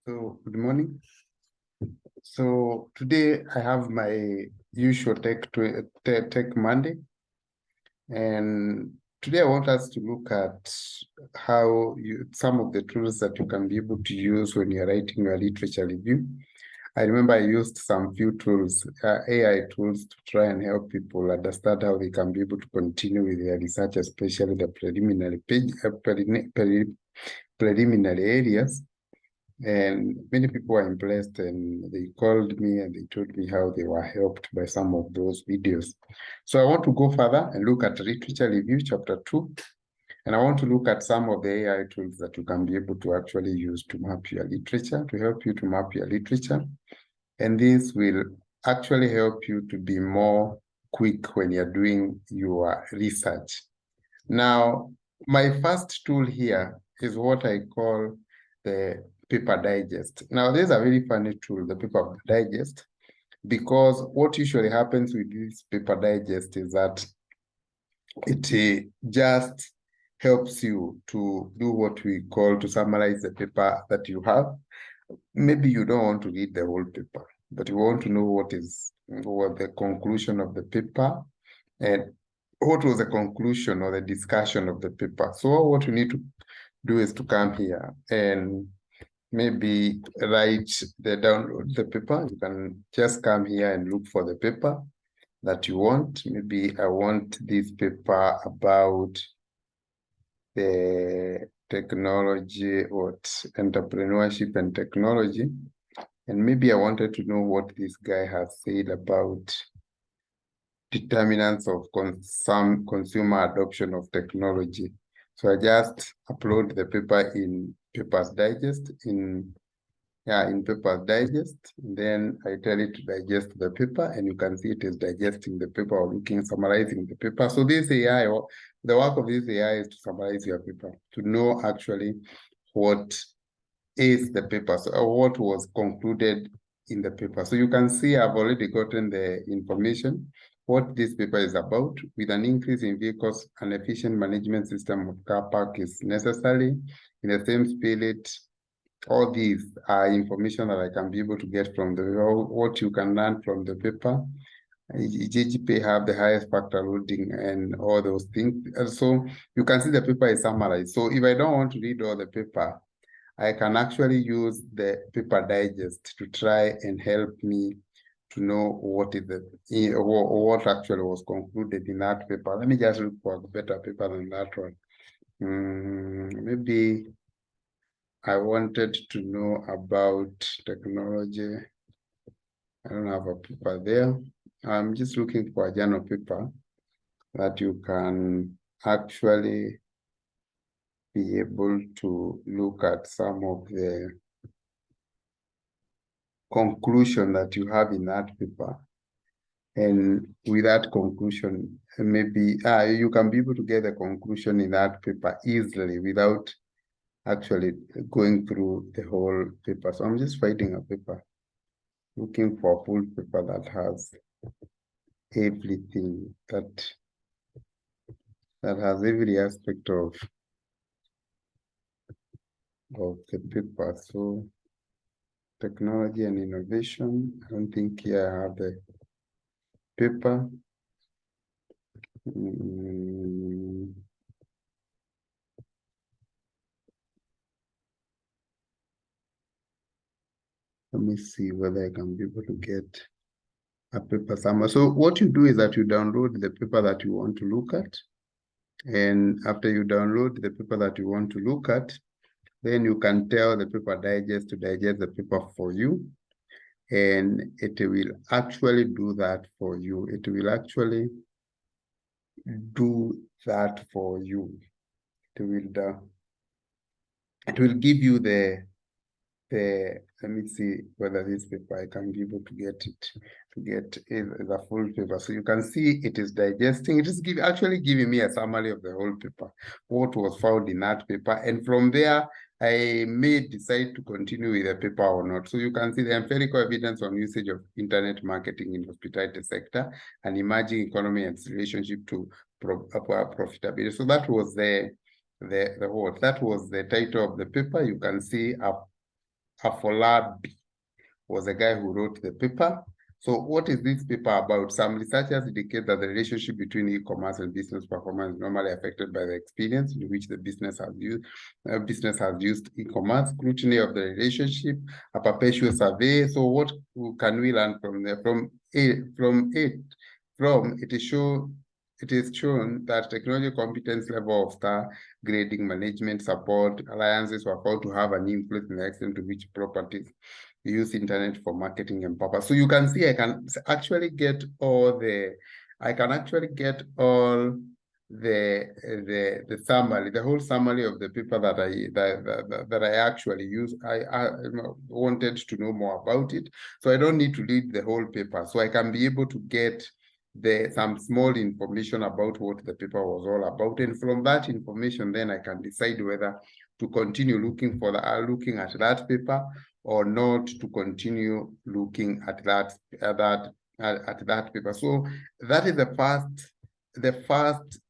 So good morning. So today I have my usual Tech Monday, and today I want us to look at how some of the tools that you can be able to use when you're writing your literature review. I remember I used some few tools, AI tools, to try and help people understand how they can be able to continue with their research, especially the preliminary areas. And many people were impressed, and they called me and they told me how they were helped by some of those videos. So I want to go further and look at literature review chapter 2. And I want to look at some of the AI tools that you can be able to actually use to map your literature, to help you to map your literature. And this will actually help you to be more quick when you're doing your research. Now, my first tool here is what I call the Paper Digest. Now, this is a very funny tool, the Paper Digest, because what usually happens with this Paper Digest is that it just helps you to do what we call to summarize the paper that you have. Maybe you don't want to read the whole paper, but you want to know what the conclusion of the paper and what was the conclusion or the discussion of the paper. So what you need to do is to come here and maybe download the paper. You can just come here and look for the paper that you want. Maybe I want this paper about the technology or entrepreneurship and technology. And maybe I wanted to know what this guy has said about determinants of consumer adoption of technology. So I just upload the paper in Papers Digest, in Papers Digest. Then I tell it to digest the paper, and you can see it is digesting the paper or summarizing the paper. So this AI, the work of this AI is to summarize your paper, to know actually what is the paper, so what was concluded in the paper. So you can see I've already gotten the information, what this paper is about. With an increase in vehicles, an efficient management system of car park is necessary. In the same spirit, all these are information that I can be able to get from what you can learn from the paper. GGP have the highest factor loading and all those things. And so you can see the paper is summarized. So if I don't want to read all the paper, I can actually use the Paper Digest to try and help me to know what actually was concluded in that paper. Let me just look for a better paper than that one. Maybe I wanted to know about technology. I don't have a paper there. I'm just looking for a journal paper that you can actually be able to look at some of the conclusion that you have in that paper. And with that conclusion, maybe you can be able to get the conclusion in that paper easily without actually going through the whole paper. So I'm just finding a paper, looking for a full paper that has everything, that has every aspect of the paper. So technology and innovation, I don't think here I have the paper. Let me see whether I can be able to get a paper somewhere. So what you do is that you download the paper that you want to look at. And after you download the paper that you want to look at, then you can tell the Paper Digest to digest the paper for you. And it will actually do that for you. It will actually do that for you. It will give you let me see whether this paper I can be able to get the full paper. So you can see it is digesting. It is actually giving me a summary of the whole paper, what was found in that paper. And from there, I may decide to continue with the paper or not. So you can see the empirical evidence on usage of internet marketing in hospitality sector and emerging economy and its relationship to profitability. So that was that was the title of the paper. You can see Afolabi was the guy who wrote the paper. So what is this paper about? Some researchers indicate that the relationship between e-commerce and business performance is normally affected by the experience in which the business has used e-commerce, scrutiny of the relationship, a perpetual survey. So what can we learn from there? It is shown that technology competence level of star grading, management, support, alliances were found to have an influence in the extent to which properties use internet for marketing and purpose. So you can see I can actually get all the summary, the whole summary of the paper that I actually use. I wanted to know more about it, so I don't need to read the whole paper. So I can be able to get some small information about what the paper was all about, and from that information, then I can decide whether to continue looking at that paper or not to continue looking at that paper. So that is the first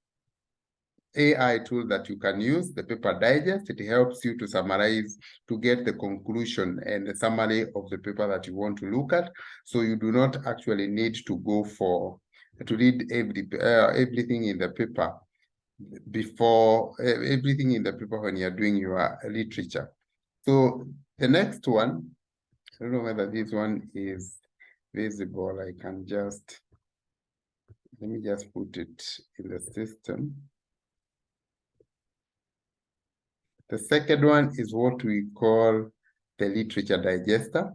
AI tool that you can use, the Paper Digest. It helps you to summarize, to get the conclusion and the summary of the paper that you want to look at. So you do not actually need to read everything in the paper when you're doing your literature. So the next one, I don't know whether this one is visible. Let me just put it in the system. The second one is what we call the literature digester,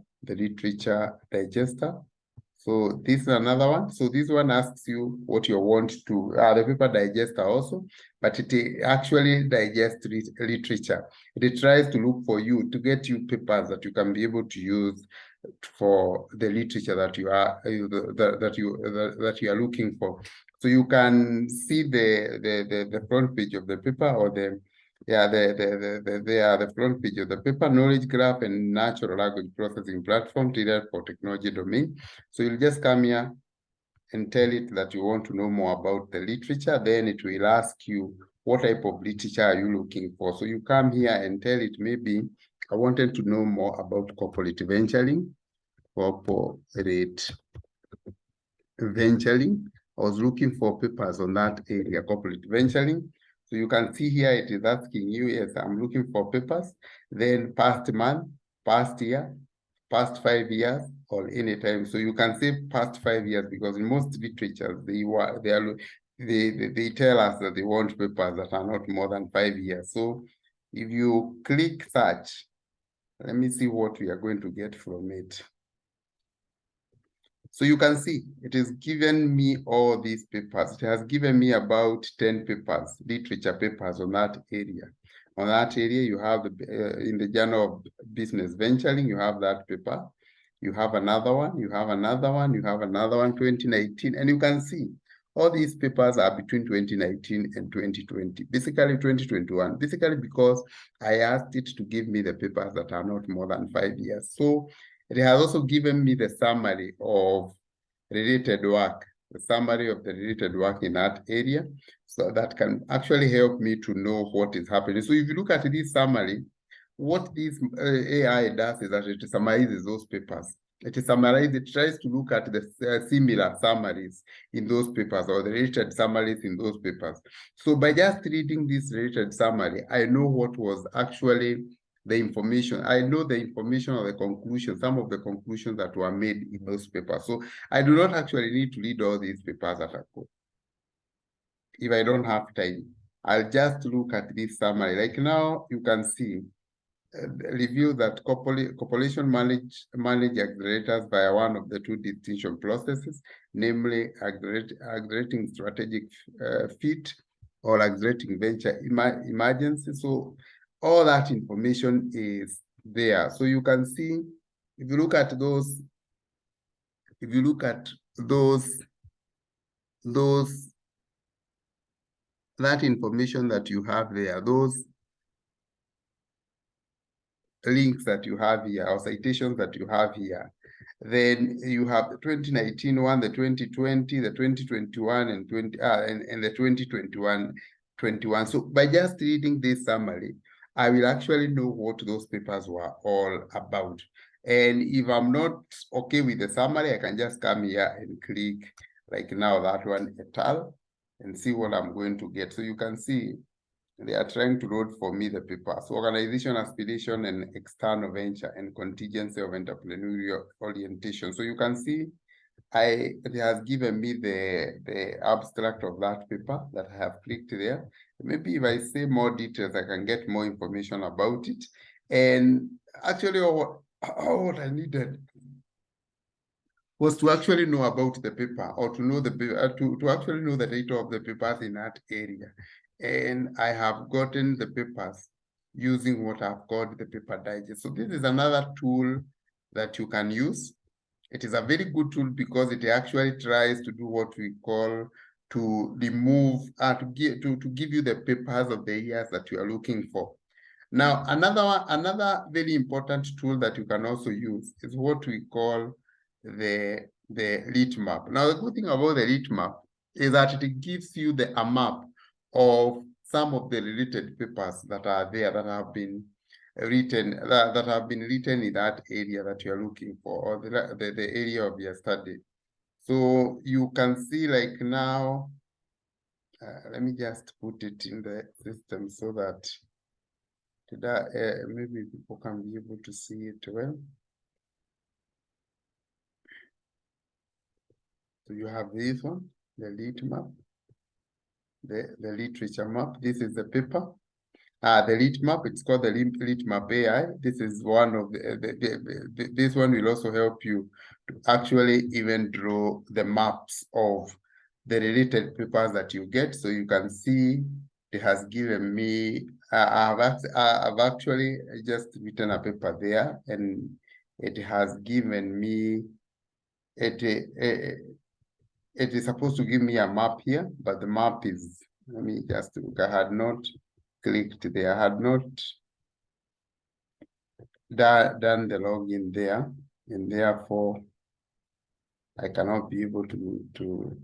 So this is another one. So this one asks you what you want to, the paper digester also, but it actually digests literature. It tries to look for you, to get you papers that you can be able to use for the literature that you are looking for. So you can see the front page of the paper, or the front page of the paper: knowledge graph and natural language processing platform tailored for technology domain. So you'll just come here and tell it that you want to know more about the literature. Then it will ask you, what type of literature are you looking for? So you come here and tell it, maybe I wanted to know more about corporate venturing. I was looking for papers on that area, corporate venturing. So you can see here it is asking you, yes, I'm looking for papers, then past month, past year, past 5 years, or any time. So you can say past 5 years, because in most literatures they tell us that they want papers that are not more than 5 years. So if you click search, let me see what we are going to get from it. So you can see it is given me all these papers. It has given me about 10 papers, literature papers on that area. On that area, you have in the Journal of Business Venturing, you have that paper. You have another one, you have another one, you have another one, 2019. And you can see all these papers are between 2019 and 2020, basically 2021, basically because I asked it to give me the papers that are not more than 5 years. So it has also given me the summary of related work, the summary of the related work in that area. So that can actually help me to know what is happening. So if you look at this summary, what this AI does is that it summarizes those papers. It tries to look at the similar summaries in those papers, or the related summaries in those papers. So by just reading this related summary, I know what was actually the information. I know the information or the conclusion, some of the conclusions that were made in those papers. So I do not actually need to read all these papers that are called. If I don't have time, I'll just look at this summary. Like now, you can see review that copulation manage accelerators via one of the two distinction processes, namely accelerating strategic fit or accelerating venture emergency. So all that information is there. So you can see, if you look at those, that information that you have there, those links that you have here, or citations that you have here, then you have the 2019 one, the 2020, the 2021, and the 2021. So by just reading this summary, I will actually know what those papers were all about. And if I'm not okay with the summary, I can just come here and click, like now that one, et al, and see what I'm going to get. So you can see they are trying to load for me the papers: organization, aspiration, and external venture, and contingency of entrepreneurial orientation. So you can see it has given me the abstract of that paper that I have clicked there. Maybe if I say more details, I can get more information about it. And actually, all what I needed was to actually know about the paper, or to know the to actually know the data of the papers in that area. And I have gotten the papers using what I've called the paper digest. So this is another tool that you can use. It is a very good tool because it actually tries to do what we call to remove to give you the papers of the years that you are looking for. Now, another very important tool that you can also use is what we call the lit map. Now, the good thing about the lit map is that it gives you a map of some of the related papers that are there that have been written in that area that you are looking for, or the area of your study. So you can see, like now, let me just put it in the system so that maybe people can be able to see it well. So you have this one, the lit map, the literature map. This is the paper. The lit map, it's called the lit map AI. This is one of this one will also help you to actually even draw the maps of the related papers that you get. So you can see it has given me, I've actually just written a paper there, and it has given me, it is supposed to give me a map here, but the map is, let me just look, I had not clicked there, I had not done the login there, and therefore I cannot be able to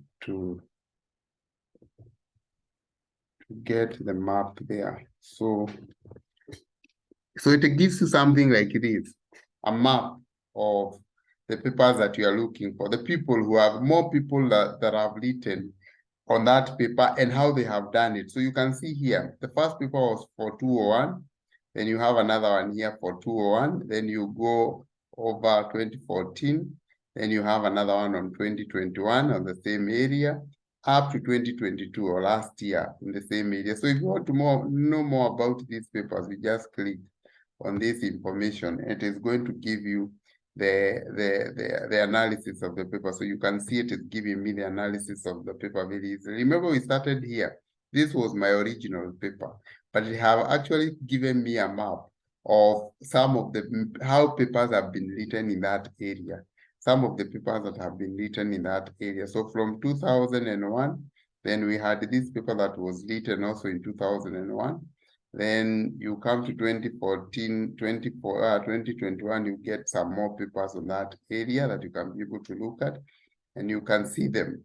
get the map there. So it gives you something like this, a map of the papers that you are looking for, the people who have more people that have written on that paper and how they have done it. So you can see here, the first paper was for 201, then you have another one here for 201, then you go over 2014, then you have another one on 2021 on the same area, up to 2022 or last year in the same area. So if you want to know more about these papers, you just click on this information. It is going to give you the analysis of the paper. So you can see it is giving me the analysis of the paper very easily. Remember, we started here. This was my original paper, but it have actually given me a map of some of how papers have been written in that area. Some of the papers that have been written in that area. So from 2001, then we had this paper that was written also in 2001. Then you come to 2014, 2021, you get some more papers on that area that you can be able to look at, and you can see them.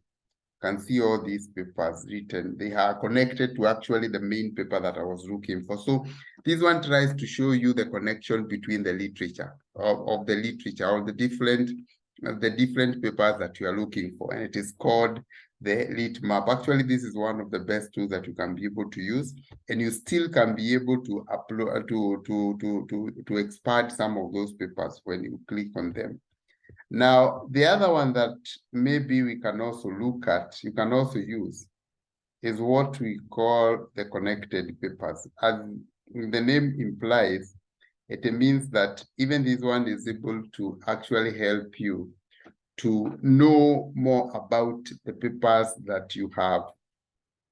You can see all these papers written. They are connected to actually the main paper that I was looking for. So this one tries to show you the connection between the literature of the literature, or the different papers that you are looking for, and it is called the lit map. Actually, this is one of the best tools that you can be able to use, and you still can be able to upload to expand some of those papers when you click on them. Now, the other one that maybe we can also look at, you can also use, is what we call the connected papers. As the name implies, it means that even this one is able to actually help you to know more about the papers that you have,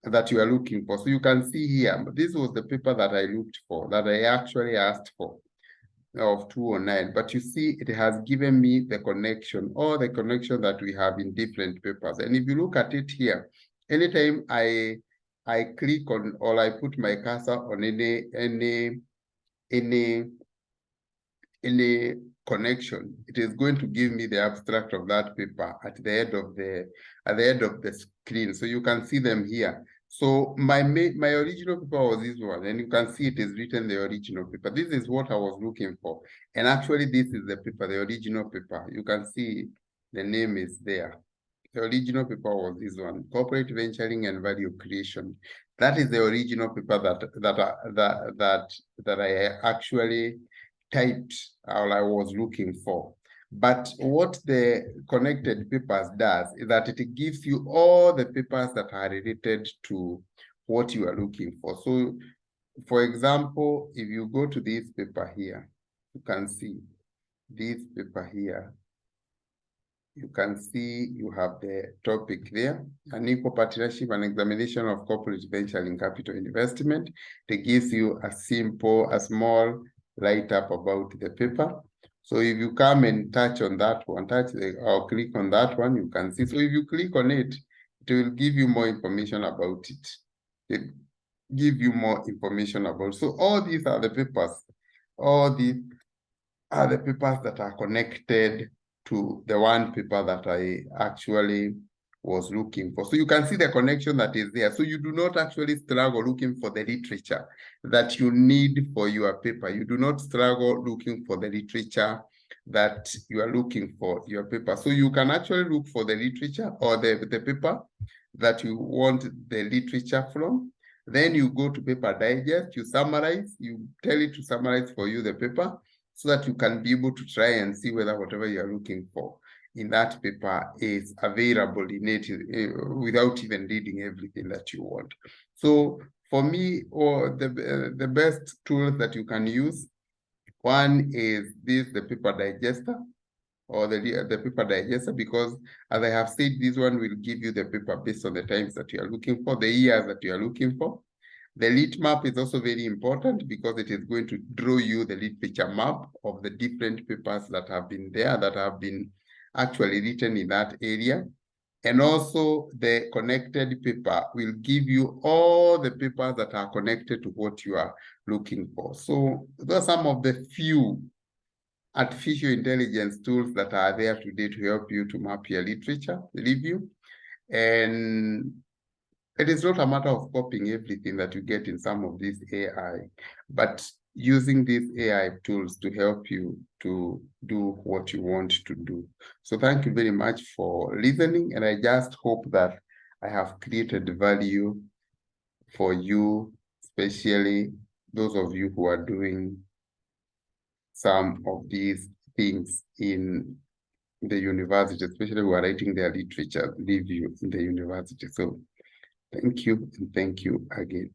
that you are looking for. So you can see here, this was the paper that I looked for, that I actually asked for, of 209. But you see, it has given me the connection, or the connection that we have in different papers. And if you look at it here, anytime I click on, or I put my cursor on any connection, it is going to give me the abstract of that paper at the end of the screen. So you can see them here. So my original paper was this one, and you can see it is written the original paper. This is what I was looking for. And actually, this is the paper, the original paper. You can see the name is there. The original paper was this one, Corporate Venturing and Value Creation. That is the original paper that I actually typed or I was looking for. But what the connected papers does is that it gives you all the papers that are related to what you are looking for. So, for example, if you go to this paper here, you can see this paper here. You can see you have the topic there, unequal partnership and examination of corporate venture in capital investment. It gives you a small write-up about the paper. So if you come and touch on that one, or click on that one, you can see. So if you click on it, it will give you more information about it. It give you more information about. So all these are the papers. All these are the papers that are connected to the one paper that I actually was looking for. So you can see the connection that is there. So you do not actually struggle looking for the literature that you need for your paper. You do not struggle looking for the literature that you are looking for your paper. So you can actually look for the literature or the paper that you want the literature from. Then you go to Paper Digest, you summarize, you tell it to summarize for you the paper, so that you can be able to try and see whether whatever you're looking for in that paper is available in it without even reading everything that you want. So for me, the best tools that you can use, one is the Paper Digester, or the paper digester, because as I have said, this one will give you the paper based on the times that you are looking for, the years that you are looking for. The lit map is also very important because it is going to draw you the literature map of the different papers that have been there, that have been actually written in that area. And also the connected paper will give you all the papers that are connected to what you are looking for. So those are some of the few artificial intelligence tools that are there today to help you to map your literature review. And it is not a matter of copying everything that you get in some of these AI, but using these AI tools to help you to do what you want to do. So thank you very much for listening. And I just hope that I have created value for you, especially those of you who are doing some of these things in the university, especially who are writing their literature review in the university. So thank you, and thank you again.